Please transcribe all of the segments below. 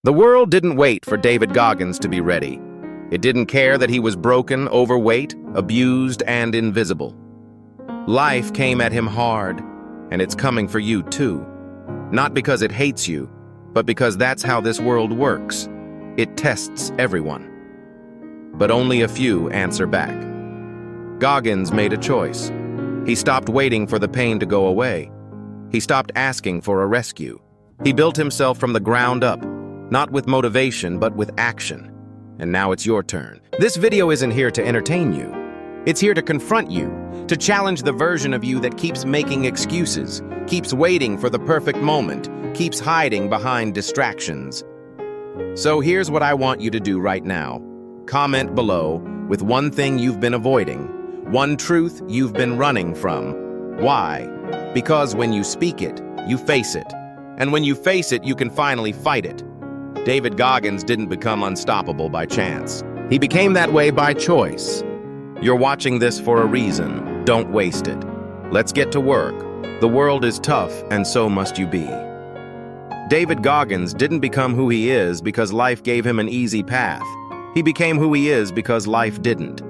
The world didn't wait for David Goggins to be ready. It didn't care that he was broken, overweight, abused, and invisible. Life came at him hard, and it's coming for you too. Not because it hates you, but because that's how this world works. It tests everyone. But only a few answer back. Goggins made a choice. He stopped waiting for the pain to go away. He stopped asking for a rescue. He built himself from the ground up, not with motivation, but with action. And now it's your turn. This video isn't here to entertain you. It's here to confront you, to challenge the version of you that keeps making excuses, keeps waiting for the perfect moment, keeps hiding behind distractions. So here's what I want you to do right now. Comment below with one thing you've been avoiding, one truth you've been running from. Why? Because when you speak it, you face it. And when you face it, you can finally fight it. David Goggins didn't become unstoppable by chance. He became that way by choice. You're watching this for a reason. Don't waste it. Let's get to work. The world is tough, and so must you be. David Goggins didn't become who he is because life gave him an easy path. He became who he is because life didn't.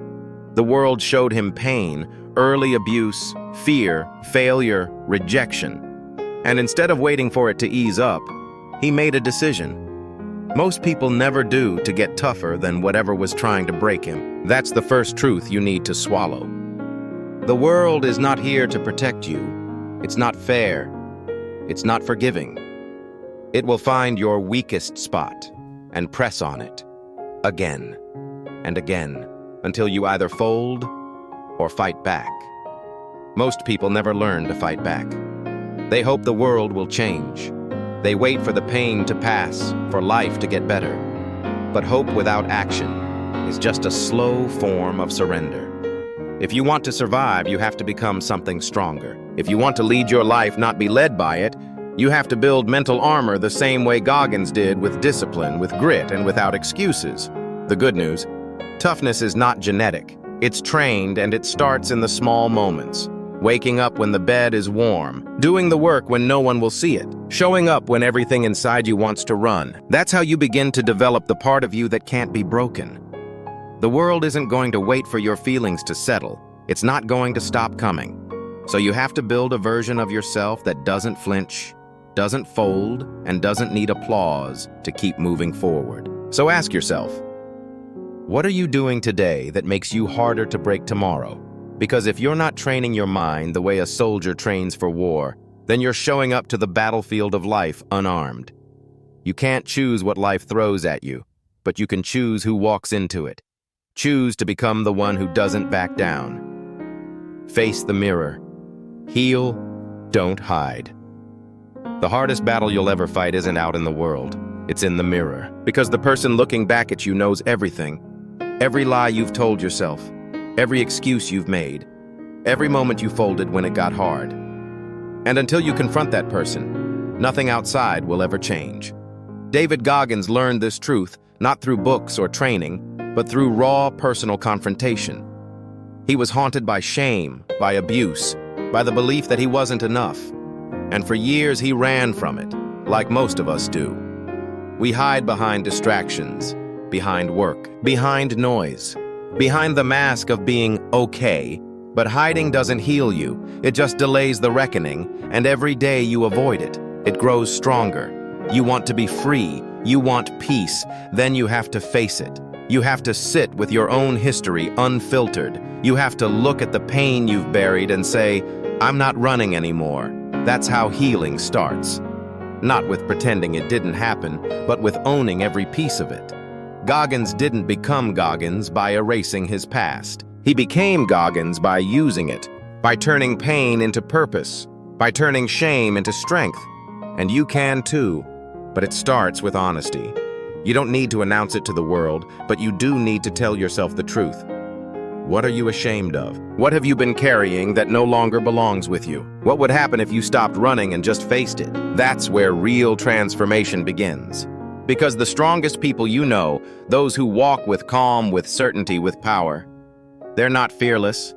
The world showed him pain, early abuse, fear, failure, rejection. And instead of waiting for it to ease up, he made a decision. Most people never do to get tougher than whatever was trying to break him. That's the first truth you need to swallow. The world is not here to protect you. It's not fair. It's not forgiving. It will find your weakest spot and press on it again and again until you either fold or fight back. Most people never learn to fight back. They hope the world will change. They wait for the pain to pass, for life to get better. But hope without action is just a slow form of surrender. If you want to survive, you have to become something stronger. If you want to lead your life, not be led by it, you have to build mental armor the same way Goggins did, with discipline, with grit, and without excuses. The good news: toughness is not genetic. It's trained, and it starts in the small moments. Waking up when the bed is warm, doing the work when no one will see it, showing up when everything inside you wants to run. That's how you begin to develop the part of you that can't be broken. The world isn't going to wait for your feelings to settle. It's not going to stop coming. So you have to build a version of yourself that doesn't flinch, doesn't fold, and doesn't need applause to keep moving forward. So ask yourself, what are you doing today that makes you harder to break tomorrow? Because if you're not training your mind the way a soldier trains for war, then you're showing up to the battlefield of life unarmed. You can't choose what life throws at you, but you can choose who walks into it. Choose to become the one who doesn't back down. Face the mirror. Heal, don't hide. The hardest battle you'll ever fight isn't out in the world. It's in the mirror. Because the person looking back at you knows everything. Every lie you've told yourself. Every excuse you've made, every moment you folded when it got hard. And until you confront that person, nothing outside will ever change. David Goggins learned this truth not through books or training, but through raw personal confrontation. He was haunted by shame, by abuse, by the belief that he wasn't enough. And for years he ran from it, like most of us do. We hide behind distractions, behind work, behind noise, behind the mask of being okay, but hiding doesn't heal you. It just delays the reckoning, and every day you avoid it, it grows stronger. You want to be free, you want peace, then you have to face it. You have to sit with your own history unfiltered. You have to look at the pain you've buried and say, I'm not running anymore. That's how healing starts. Not with pretending it didn't happen, but with owning every piece of it. Goggins didn't become Goggins by erasing his past. He became Goggins by using it, by turning pain into purpose, by turning shame into strength. And you can too, but it starts with honesty. You don't need to announce it to the world, but you do need to tell yourself the truth. What are you ashamed of? What have you been carrying that no longer belongs with you? What would happen if you stopped running and just faced it? That's where real transformation begins. Because the strongest people you know, those who walk with calm, with certainty, with power, they're not fearless.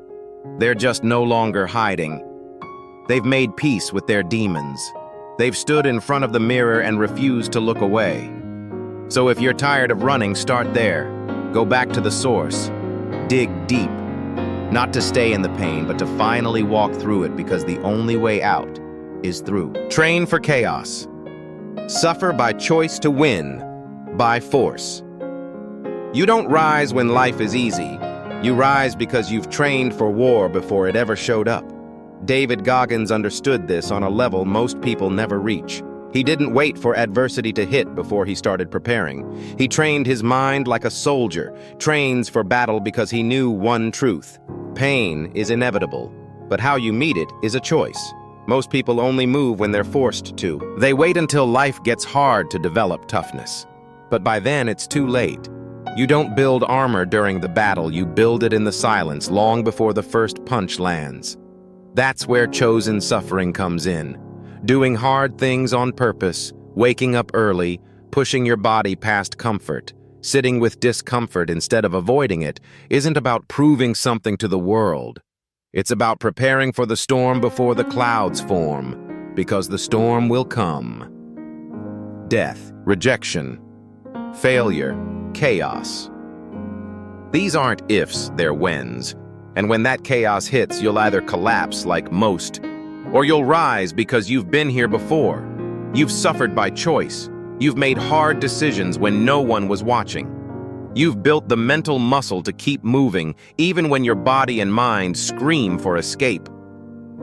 They're just no longer hiding. They've made peace with their demons. They've stood in front of the mirror and refused to look away. So if you're tired of running, start there. Go back to the source. Dig deep. Not to stay in the pain, but to finally walk through it, because the only way out is through. Train for chaos. Suffer by choice to win by force. You don't rise when life is easy. You rise because you've trained for war before it ever showed up. David Goggins understood this on a level most people never reach. He didn't wait for adversity to hit before he started preparing. He trained his mind like a soldier, trains for battle because he knew one truth. Pain is inevitable, but how you meet it is a choice. Most people only move when they're forced to. They wait until life gets hard to develop toughness. But by then, it's too late. You don't build armor during the battle, you build it in the silence long before the first punch lands. That's where chosen suffering comes in. Doing hard things on purpose, waking up early, pushing your body past comfort, sitting with discomfort instead of avoiding it, isn't about proving something to the world. It's about preparing for the storm before the clouds form, because the storm will come. Death, rejection, failure, chaos. These aren't ifs, they're whens. And when that chaos hits, you'll either collapse like most, or you'll rise because you've been here before. You've suffered by choice. You've made hard decisions when no one was watching. You've built the mental muscle to keep moving, even when your body and mind scream for escape.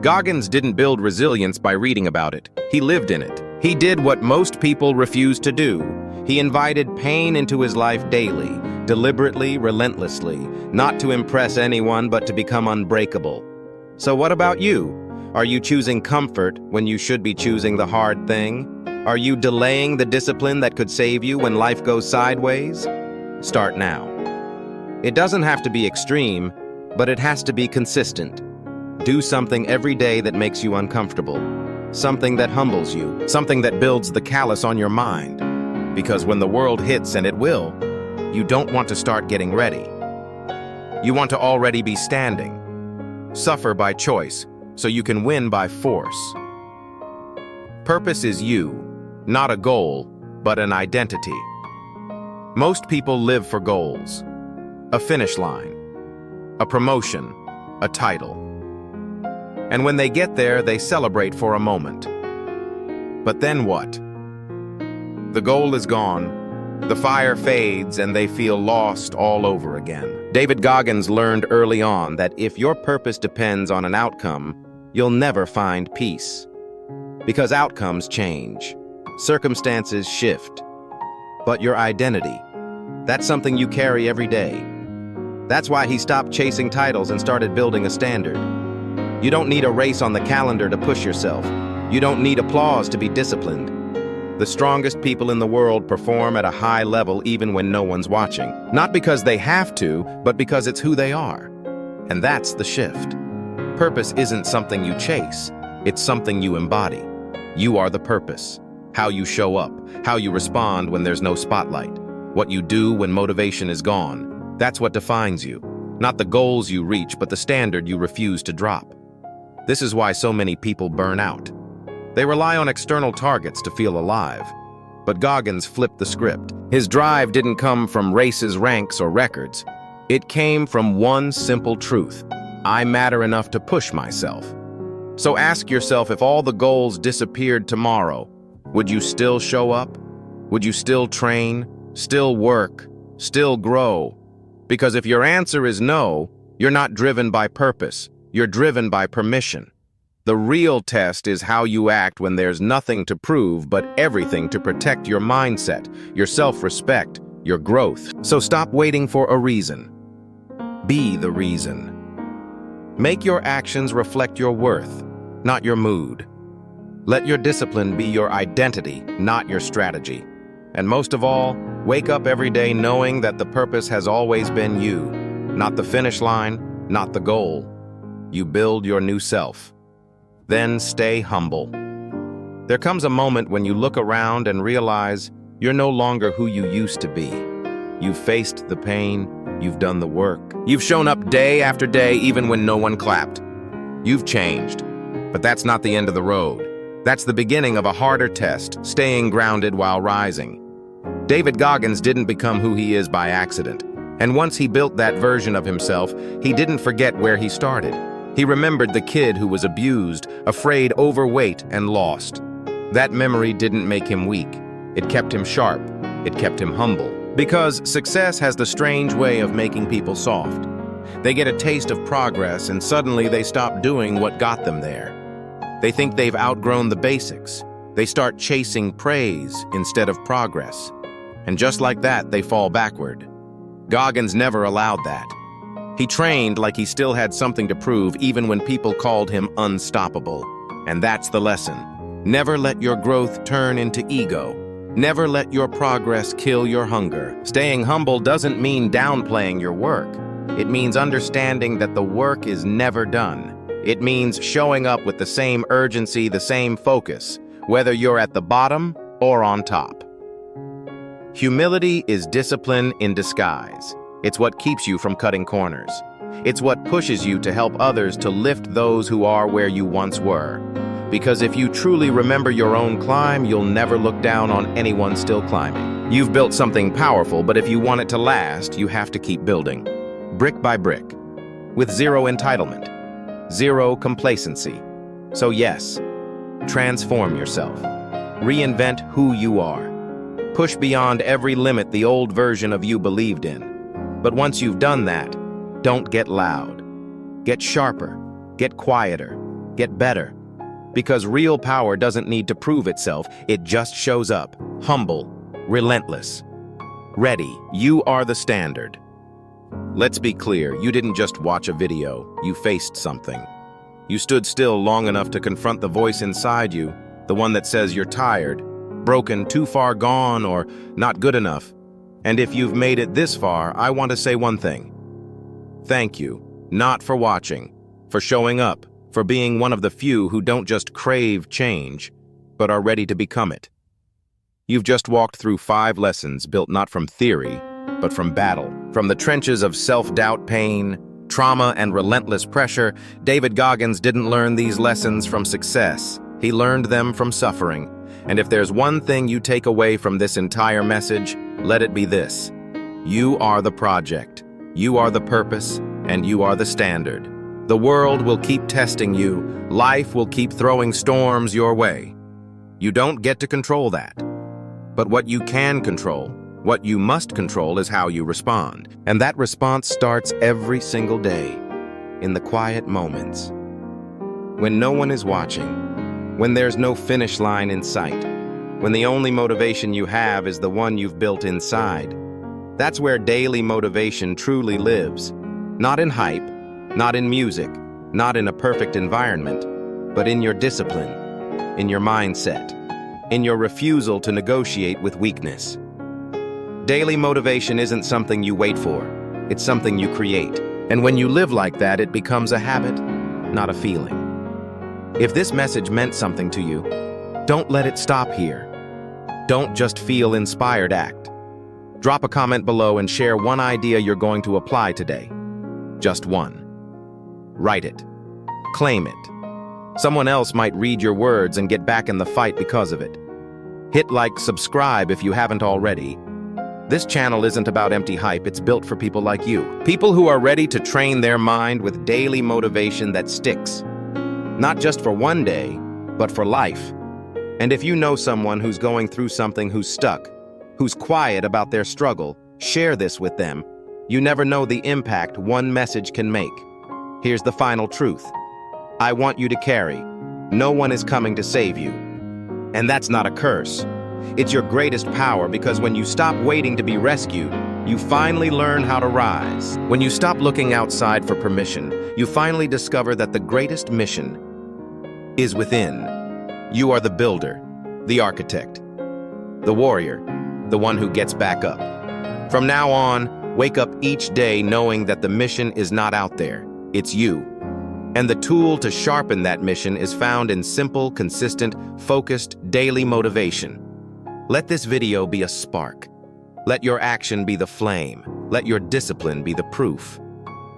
Goggins didn't build resilience by reading about it. He lived in it. He did what most people refuse to do. He invited pain into his life daily, deliberately, relentlessly, not to impress anyone but to become unbreakable. So what about you? Are you choosing comfort when you should be choosing the hard thing? Are you delaying the discipline that could save you when life goes sideways? Start now. It doesn't have to be extreme, but it has to be consistent. Do something every day that makes you uncomfortable. Something that humbles you. Something that builds the callus on your mind. Because when the world hits, and it will, you don't want to start getting ready. You want to already be standing. Suffer by choice, so you can win by force. Purpose is you, not a goal, but an identity. Most people live for goals. A finish line, a promotion, a title. And when they get there, they celebrate for a moment. But then what? The goal is gone, the fire fades, and they feel lost all over again. David Goggins learned early on that if your purpose depends on an outcome, you'll never find peace. Because outcomes change, circumstances shift. But your identity, that's something you carry every day. That's why he stopped chasing titles and started building a standard. You don't need a race on the calendar to push yourself. You don't need applause to be disciplined. The strongest people in the world perform at a high level even when no one's watching. Not because they have to, but because it's who they are. And that's the shift. Purpose isn't something you chase, it's something you embody. You are the purpose. How you show up, how you respond when there's no spotlight, what you do when motivation is gone. That's what defines you. Not the goals you reach, but the standard you refuse to drop. This is why so many people burn out. They rely on external targets to feel alive. But Goggins flipped the script. His drive didn't come from races, ranks, or records. It came from one simple truth. I matter enough to push myself. So ask yourself, if all the goals disappeared tomorrow, would you still show up? Would you still train, still work, still grow? Because if your answer is no, you're not driven by purpose. You're driven by permission. The real test is how you act when there's nothing to prove but everything to protect your mindset, your self-respect, your growth. So stop waiting for a reason. Be the reason. Make your actions reflect your worth, not your mood. Let your discipline be your identity, not your strategy. And most of all, wake up every day knowing that the purpose has always been you, not the finish line, not the goal. You build your new self. Then stay humble. There comes a moment when you look around and realize you're no longer who you used to be. You've faced the pain, you've done the work. You've shown up day after day even when no one clapped. You've changed, but that's not the end of the road. That's the beginning of a harder test, staying grounded while rising. David Goggins didn't become who he is by accident. And once he built that version of himself, he didn't forget where he started. He remembered the kid who was abused, afraid, overweight, and lost. That memory didn't make him weak. It kept him sharp. It kept him humble. Because success has the strange way of making people soft. They get a taste of progress and suddenly they stop doing what got them there. They think they've outgrown the basics. They start chasing praise instead of progress. And just like that, they fall backward. Goggins never allowed that. He trained like he still had something to prove even when people called him unstoppable. And that's the lesson. Never let your growth turn into ego. Never let your progress kill your hunger. Staying humble doesn't mean downplaying your work. It means understanding that the work is never done. It means showing up with the same urgency, the same focus, whether you're at the bottom or on top. Humility is discipline in disguise. It's what keeps you from cutting corners. It's what pushes you to help others to lift those who are where you once were. Because if you truly remember your own climb, you'll never look down on anyone still climbing. You've built something powerful, but if you want it to last, you have to keep building. Brick by brick. With zero entitlement. Zero complacency. So yes, transform yourself. Reinvent who you are. Push beyond every limit the old version of you believed in. But once you've done that, don't get loud. Get sharper, get quieter, get better. Because real power doesn't need to prove itself, it just shows up, humble, relentless. Ready, you are the standard. Let's be clear, you didn't just watch a video, you faced something. You stood still long enough to confront the voice inside you, the one that says you're tired, broken, too far gone, or not good enough. And if you've made it this far, I want to say one thing. Thank you, not for watching, for showing up, for being one of the few who don't just crave change, but are ready to become it. You've just walked through 5 lessons built not from theory, but from battle. From the trenches of self-doubt, pain, trauma, and relentless pressure, David Goggins didn't learn these lessons from success. He learned them from suffering. And if there's one thing you take away from this entire message, let it be this. You are the project, you are the purpose, and you are the standard. The world will keep testing you, life will keep throwing storms your way. You don't get to control that. But what you can control, what you must control is how you respond. And that response starts every single day, in the quiet moments. When no one is watching, when there's no finish line in sight, when the only motivation you have is the one you've built inside. That's where daily motivation truly lives. Not in hype, not in music, not in a perfect environment, but in your discipline, in your mindset, in your refusal to negotiate with weakness. Daily motivation isn't something you wait for, it's something you create. And when you live like that, it becomes a habit, not a feeling. If this message meant something to you, don't let it stop here. Don't just feel inspired, act. Drop a comment below and share one idea you're going to apply today. Just one. Write it. Claim it. Someone else might read your words and get back in the fight because of it. Hit like, subscribe if you haven't already. This channel isn't about empty hype, it's built for people like you. People who are ready to train their mind with daily motivation that sticks. Not just for one day, but for life. And if you know someone who's going through something, who's stuck, who's quiet about their struggle, share this with them. You never know the impact one message can make. Here's the final truth. I want you to carry. No one is coming to save you. And that's not a curse. It's your greatest power, because when you stop waiting to be rescued, you finally learn how to rise. When you stop looking outside for permission, you finally discover that the greatest mission is within. You are the builder, the architect, the warrior, the one who gets back up. From now on, wake up each day knowing that the mission is not out there, it's you. And the tool to sharpen that mission is found in simple, consistent, focused, daily motivation. Let this video be a spark. Let your action be the flame. Let your discipline be the proof.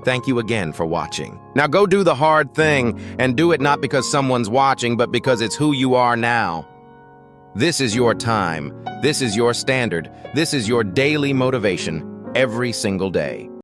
Thank you again for watching. Now go do the hard thing, and do it not because someone's watching, but because it's who you are now. This is your time. This is your standard. This is your daily motivation every single day.